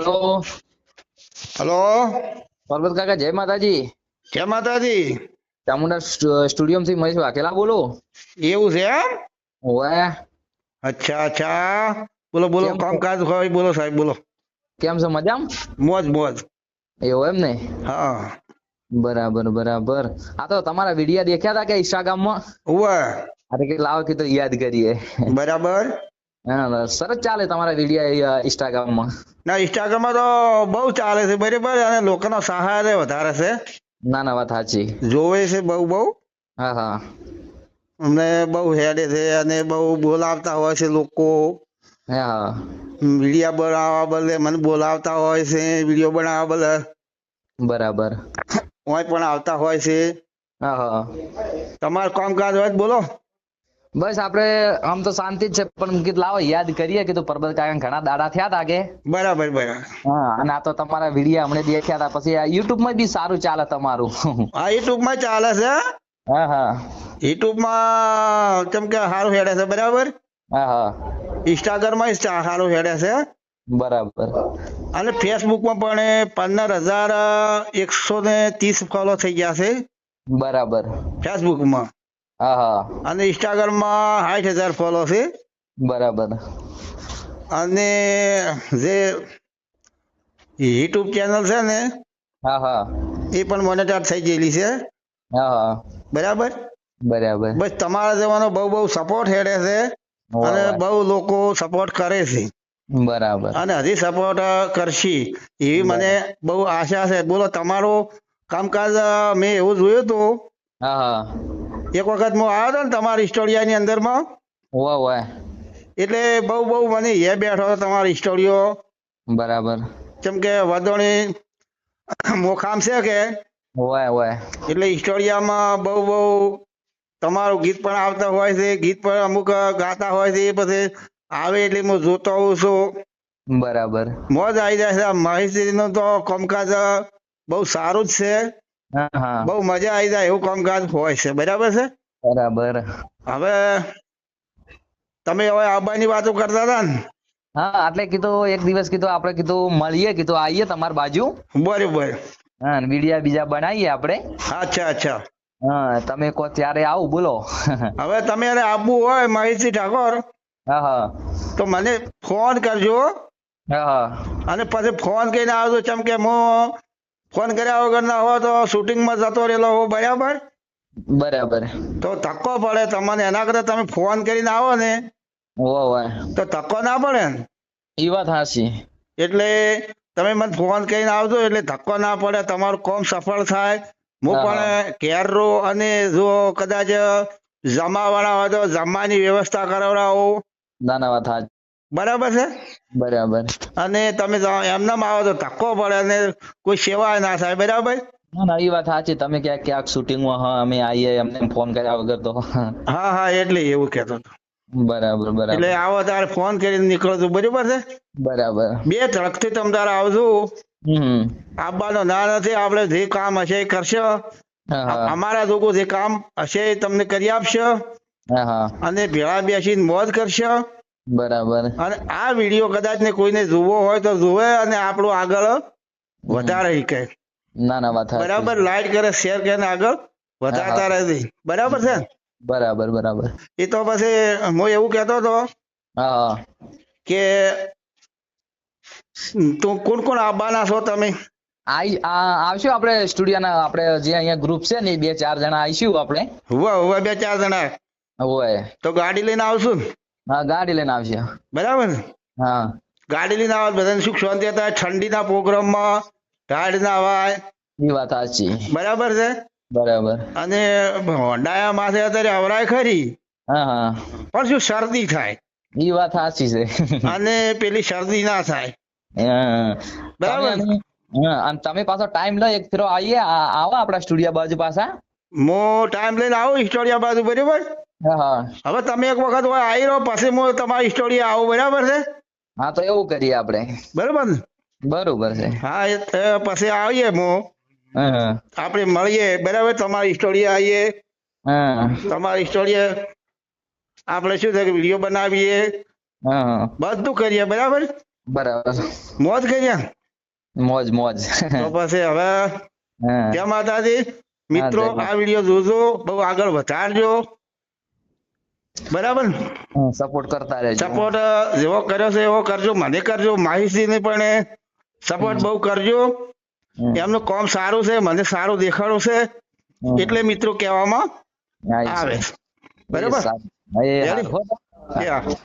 Hello. Hello. Parbat કાકા, જય માતાજી. જય માતાજી. ચામુંડા સ્ટુડિયમ થી મહેશ વાઘેલા બોલો. એવું છે એમ? ઓવે. અચ્છા અચ્છા, બોલો બોલો, કેમ છો? કામકાજ હોય, બોલો સાહેબ બોલો. કેમ છો, મજામાં? મોજ મોજ. એવું એમ ને? હા. બરાબર બરાબર. આ તો તમારા વિડિયા દેખ્યા હતા કે ઇન્સ્ટાગ્રામ માં? ઉવે. અરે કે લાવો કે તો યાદ કરીએ. બરાબર. હા, સરસ ચાલે તમારા વિડિયા ઇન્સ્ટાગ્રામ માં. ના, ઇન્સ્ટાગ્રામમાં તો બહુ ચાલે છે બરાબર, અને લોકોનો સહાય વધારે છે. ના ના, વાત સાચી. જોવે છે બહુ બહુ. હા હા. અમને બહુ હેડે છે અને બહુ બોલાવતા હોય છે લોકો. હા હા. વિડીયો બનાવવા બદલે મને બોલાવતા હોય છે, વિડીયો બનાવવા બદલે. બરાબર. ઓય પણ આવતા હોય છે. હા હા. તમારું કામકાજ હોય તો બોલો. બસ આપડે આમ તો શાંતિ જ છે, પણ કીધું લાવો યાદ કરીએ, કીધું પરબત કાકા ઘણા દાડા થયા તા કે. બરાબર બરાબર. હા, અને આ તો તમારા વિડીયા હમણાં દેખ્યા હતા, પછી આ યુટ્યુબ માં બી સારું ચાલે તમારું. આ યુટ્યુબમાં ચાલે છે. હા હા. યુટ્યુબમાં કેમ કે સારું હેડે છે બરાબર. હા હા. ઇન્સ્ટાગ્રામમાં સારું હેડે છે. બરાબર. અને ફેસબુકમાં પણ 15,130 ફોલો થઈ ગયા છે. બરાબર. ફેસબુકમાં. હા હા. અને ઇન્સ્ટાગ્રામમાં 60,000 ફોલો છે. બરાબર. અને જે યુટ્યુબ ચેનલ છે ને, હા હા. એ પણ મોનેટાઈઝ થઈ ગયેલી છે. હા હા. બરાબર. બરાબર. બસ તમારા જવાનો બહુ બહુ સપોર્ટ હેડે છે. વાહ અને વાહ. બહુ લોકો સપોર્ટ કરે છે. બરાબર. અને હજી સપોર્ટ કરશી એવી મને બરાબર. બહુ આશા છે. બોલો, તમારું કામકાજ મેં એવું જોયું હતું. હા હા. એક વખત હું આવ્યો હતો ને તમારી સ્ટોડિયાની અંદરમાં, વાહ વાહ. એટલે બહુ બહુ મને એ બેઠો હતો તમારી સ્ટોડિયો. બરાબર. જેમ કે વધોણી મોખામ છે કે, ઓય ઓય. એટલે હિસ્ટોરિયામાં બહુ બહુ તમારું ગીત પણ આવતા હોય છે. ગીત પણ અમુક ગાતા હોય છે. એ પછી આવે એટલે હું જોતો હોઉં છું. બરાબર. મોજ આવી જાય છે. મહેશજીનું તો કામકાજ બહુ સારું જ છે. હા હા. બહુ મજા આવી જાય એવું કામકાજ હોય છે. બરાબર છે. બરાબર. હવે તમે હવે આવવાની વાતો કરતા હતા ને? હા, એટલે કીધું એક દિવસ કીધું આપણે કીધું મળીએ, કીધું આવીએ તમારી બાજુ. બરોબર. હા, વિડિયા બીજા બનાવીએ આપણે. અચ્છા અચ્છા. હા, તમે કહો ત્યારે આવું, બોલો. હવે તમે એને આવવું હોય મહેશજી ઠાકોર, હા હા. તો મને ફોન કરજો. હા હા. અને પછી ફોન કરીને આવજો. ચમ કે હું ફોન કર્યા વગર ના હોય તો શૂટિંગમાં જતો રહેલો હો. બરાબર. બરાબર. તો ધક્કો પડે તમને. એના કરતા તમે ફોન કરીને આવો ને, વાહ વાહ. તો ધક્કો ના પડે ને. એ વાત હાચી. એટલે તમે મને ફોન કરીને આવજો, એટલે ધક્કો ના પડે, તમારું કામ સફળ થાય. હું હા હા. પણ ઘેર રહું, અને જો કદાચ જમાવાળા હોય તો જમવાની વ્યવસ્થા કરાવડાવો. ના ના, વાત હાચી. બરાબર છે. બરાબર. અને તમે એમનેમ આવો તો ધક્કો પડે અને કોઈ સેવા ના થાય. બરાબર. ના ના, એ વાત સાચી. તમે ક્યાંક ક્યાંક શૂટિંગમાં હા અમે આવીએ એમને ફોન કર્યા વગર તો. હા હા, એટલે એવું કહેતો હતો. બરાબર એટલે બરાબર. આવો તારે ફોન કરીને નીકળો છો. બરાબર છે. બરાબર. બે ઝડપથી તમ તારે આવજો. હમ. આવવાનો ના નથી. આપણે જે કામ હશે એ કરશો. હા હા. અમારા લોકો જે કામ હશે એ તમને કરી આપશે. હા હા. અને ભેળા બેસીને મોજ કરશો. બરાબર. અને આ વિડીયો કદાચ ને કોઈને જોવો હોય તો જોવે, અને આપણું આગળ હમ. વધારે કે. ના ના, વાત સાચી. બરાબર. લાઈક કરે, શેર કરે ને આગળ હા હા. વધારતા રહે. બરાબર છે. બરાબર બરાબર. એ તો પછી હું એવું કહેતો હતો હા હા. કે તું કોણ કોણ આવવાના છો તમે? આવશું આપણે સ્ટુડિયોના, આપણે જે અહીંયા ગ્રુપ છે ને, 2-4 જણા આવીશું આપણે. હુવા હુવા 2-4 જણા. હોય. તો ગાડી લઈને આવશું ને? હા, ગાડી લઈને આવશે. બરાબર ને? હા. ગાડી લઈને આવે બધાને સુખ શાંતિ હતા. ઠંડીના પ્રોગ્રામમાં ટાયર ના અવાય. એ વાત સાચી. બરાબર છે. બરાબર. અને હોન્ડાયા માથે અત્યારે અવરાય ખરી. હા હા. પણ શું શરદી થાય. એ વાત સાચી છે. અને પેલી શરદી ના થાય. હા. તમે બરાબર ને? હા, અને તમે પાછો ટાઈમ લો, એક ફેરો આવીએ, આવો આપણા સ્ટુડિયો બાજુ પાછા. હું ટાઈમ લઈને આવું સ્ટોડિયા બાજુ. બરાબર. હા હા. હવે તમે એક વખત હોય આવી રહો, પછી હું તમારી સ્ટોડિયા આવું. બરાબર છે. હા, તો એવું કરીએ આપણે. બરાબર ને? બરોબર છે. હા, પછી આવીએ હું. હા આપણે મળીએ. બરાબર. તમારી સ્ટોડિયા આવીએ. હા. તમારી સ્ટોડિયા આપણે શું થાય કે વિડીયો બનાવીએ. હા હા. બધું કરીએ. બરાબર. બરાબર. મોજ કર્યા મોજ મોજ. તો પછી હવે હા. જય માતાજી મિત્રો, જય માતા. આ વિડીયો જોજો, બહુ આગળ વધારજો, બરાબર. સપોર્ટ કરતા રહેજો. સપોર્ટ જેવો કર્યો છે એવો કરજો, મને કરજો, માહિતીને પણ સપોર્ટ બહુ કરજો. હમ. એમનું કામ સારું છે, મને સારું દેખાડું છે, એટલે મિત્રો કહેવામાં હા, એ આવે છે. બરાબર. એ સારું. એ Ready? હારું હો. Yeah.